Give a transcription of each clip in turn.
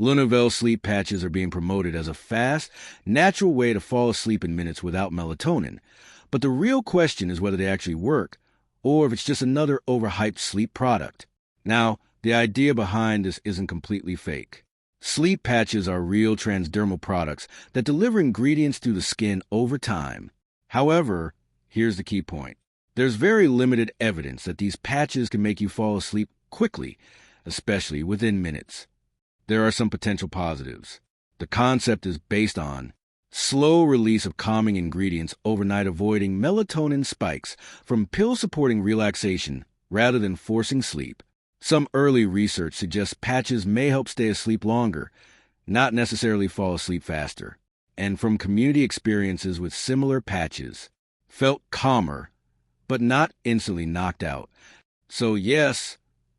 Lunavelle Sleep Patches are being promoted as a fast, natural way to fall asleep in minutes without melatonin. But the real question is whether they actually work, or if it's just another overhyped sleep product. Now, the idea behind this isn't completely fake. Sleep patches are real transdermal products that deliver ingredients through the skin over time. However, here's the key point. There's very limited evidence that these patches can make you fall asleep quickly, especially within minutes. There are some potential positives. The concept is based on slow release of calming ingredients overnight, avoiding melatonin spikes from pills supporting relaxation rather than forcing sleep. Some early research suggests patches may help stay asleep longer, not necessarily fall asleep faster. And from community experiences with similar patches, felt calmer, but not instantly knocked out. So yes,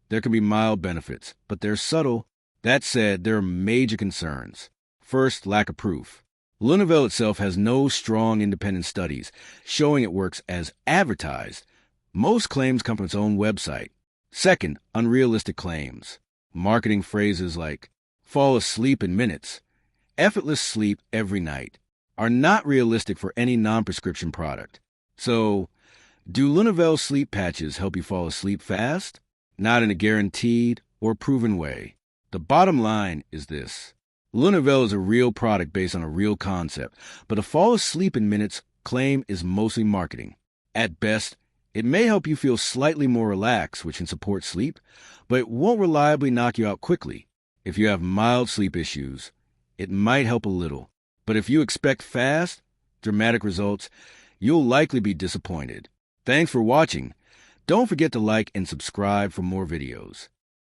there can be mild benefits, but they're subtle. That said, there are major concerns. First, lack of proof. Lunavelle itself has no strong independent studies showing it works as advertised. Most claims come from its own website. Second, unrealistic claims. Marketing phrases like fall asleep in minutes, effortless sleep every night are not realistic for any non-prescription product. So, do Lunavelle sleep patches help you fall asleep fast? Not in a guaranteed or proven way. The bottom line is this. Lunavelle is a real product based on a real concept, but a fall asleep in minutes claim is mostly marketing. At best, it may help you feel slightly more relaxed, which can support sleep, but it won't reliably knock you out quickly. If you have mild sleep issues, it might help a little. But if you expect fast, dramatic results, you'll likely be disappointed. Thanks for watching. Don't forget to like and subscribe for more videos.